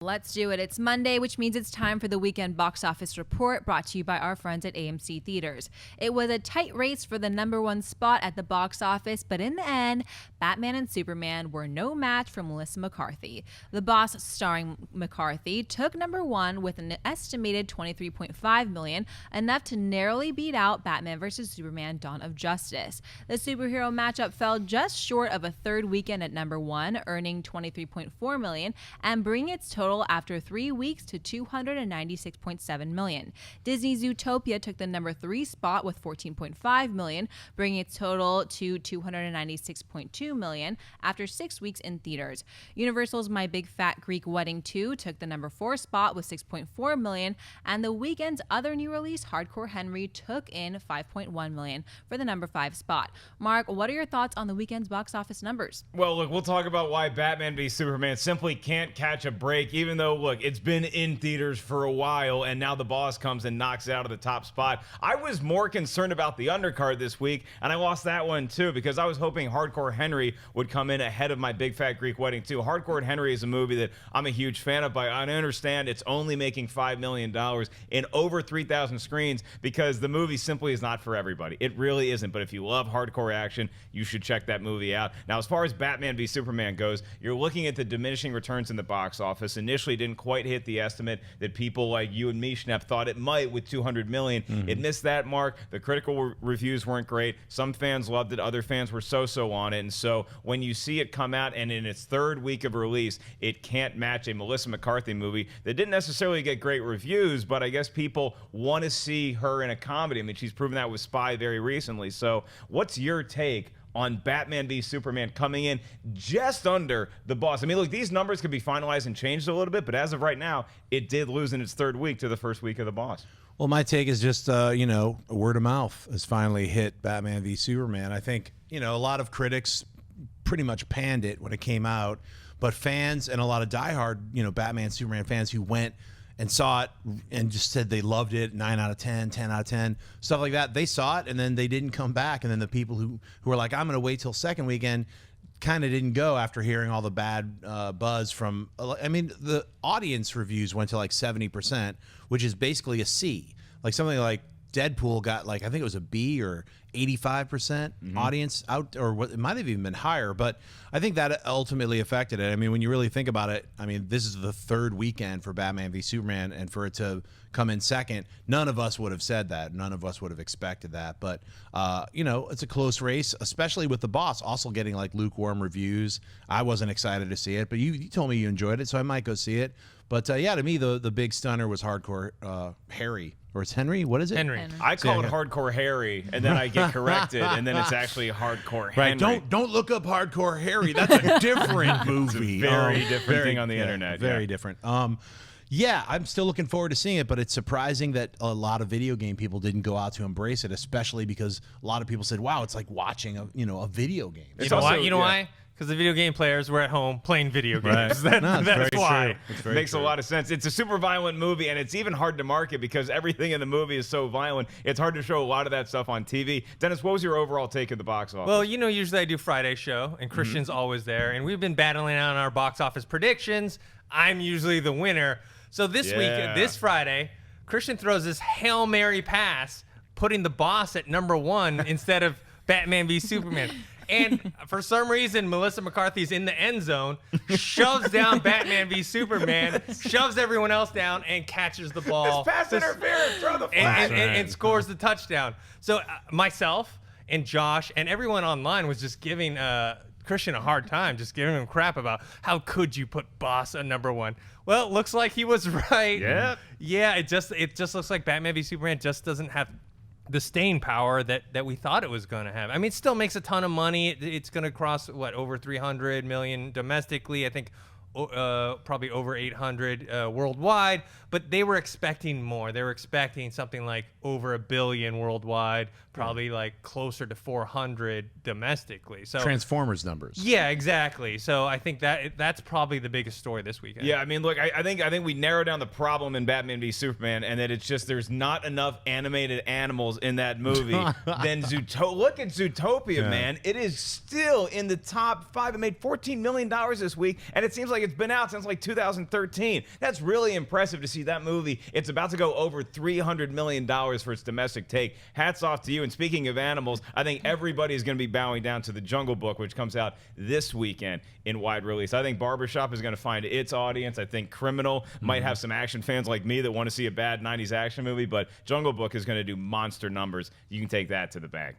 Let's do it. It's Monday, which means it's time for the weekend box office report brought to you by our friends at AMC Theaters. It was a tight race for the #1 spot at the box office, but in the end, Batman and Superman were no match for Melissa McCarthy. The Boss, starring McCarthy, took #1 with an estimated $23.5 million, enough to narrowly beat out Batman vs. Superman: Dawn of Justice. The superhero matchup fell just short of a third weekend at #1, earning $23.4 million and bringing its total after 3 weeks to $296.7 million. Disney's Zootopia took the #3 spot with $14.5 million, bringing its total to $296.2 million after 6 weeks in theaters. Universal's My Big Fat Greek Wedding 2 took the #4 spot with $6.4 million, and the weekend's other new release, Hardcore Henry, took in $5.1 million for the #5 spot. Mark, what are your thoughts on the weekend's box office numbers? Well, look, we'll talk about why Batman v Superman simply can't catch a break, even though, look, it's been in theaters for a while, and now The Boss comes and knocks it out of the top spot. I was more concerned about the undercard this week, and I lost that one too, because I was hoping Hardcore Henry would come in ahead of My Big Fat Greek Wedding 2. Hardcore Henry is a movie that I'm a huge fan of, but I understand it's only making $5 million in over 3,000 screens because the movie simply is not for everybody. It really isn't, but if you love hardcore action, you should check that movie out. Now, as far as Batman v Superman goes, you're looking at the diminishing returns in the box office. Initially didn't quite hit the estimate that people like you and me, Schnepp, thought it might with $200 million. It missed that mark. The critical reviews weren't great. Some fans loved it. Other fans were so-so on it. And so when you see it come out and in its third week of release, it can't match a Melissa McCarthy movie that didn't necessarily get great reviews, but I guess people want to see her in a comedy. I mean, she's proven that with Spy very recently. So what's your take on Batman v Superman coming in just under The Boss? I mean, look, these numbers could be finalized and changed a little bit, but as of right now, it did lose in its third week to the first week of The Boss. Well, my take is just, word of mouth has finally hit Batman v Superman. I think, a lot of critics pretty much panned it when it came out, but fans and a lot of diehard, Batman, Superman fans who went and saw it and just said they loved it, 9 out of 10, 10 out of 10, stuff like that. They saw it, and then they didn't come back. And then the people who were like, I'm going to wait till second weekend, kind of didn't go after hearing all the bad buzz from, the audience reviews went to like 70%, which is basically a C. Like something like Deadpool got like, I think it was a B or 85% audience out, or what, it might have even been higher, but I think that ultimately affected it. I mean, when you really think about it, this is the third weekend for Batman v Superman, and for it to come in second, none of us would have said that. None of us would have expected that, but it's a close race, especially with The Boss also getting like lukewarm reviews. I wasn't excited to see it, but you told me you enjoyed it, so I might go see it. But to me, the big stunner was Hardcore Harry. Or it's Henry? What is it? Henry. I call it Hardcore Harry, and then I get corrected, and then it's actually Hardcore Henry. Right. Don't look up Hardcore Harry. That's a different movie. It's a very different thing on the internet. Very different. Yeah, I'm still looking forward to seeing it, but it's surprising that a lot of video game people didn't go out to embrace it, especially because a lot of people said, "Wow, it's like watching a video game." You know why? Because the video game players were at home playing video games. Right. That's why. It makes a lot of sense. It's a super violent movie, and it's even hard to market because everything in the movie is so violent. It's hard to show a lot of that stuff on TV. Dennis, what was your overall take of the box office? Well, usually I do Friday show, and Christian's always there, and we've been battling on our box office predictions. I'm usually the winner. So this Friday, Christian throws this Hail Mary pass, putting The Boss at #1 instead of Batman v Superman. And for some reason, Melissa McCarthy's in the end zone, shoves down Batman v Superman, shoves everyone else down, and catches the ball. It's pass interference, throw the flag. And scores the touchdown. So myself and Josh and everyone online was just giving Christian a hard time, just giving him crap about how could you put Boss at #1. Well, it looks like he was right. Yeah, it just looks like Batman v Superman just doesn't have the staying power that we thought it was going to have. It still makes a ton of money. It's going to cross over 300 million domestically. I think probably over 800 worldwide. But they were expecting more. They were expecting something like over $1 billion worldwide, probably like closer to 400 domestically. So Transformers numbers. Yeah, exactly. So I think that's probably the biggest story this weekend. Yeah, look, I think we narrowed down the problem in Batman v Superman, and that it's just there's not enough animated animals in that movie. Then look at Zootopia, man. It is still in the top 5. It made $14 million this week, and it seems like like it's been out since like 2013. That's really impressive to see that movie. It's about to go over $300 million for its domestic take. Hats off to you. And speaking of animals, I think everybody is going to be bowing down to The Jungle Book, which comes out this weekend in wide release. I think Barbershop is going to find its audience. I think Criminal might have some action fans like me that want to see a bad 90s action movie, but Jungle Book is going to do monster numbers. You can take that to the bank.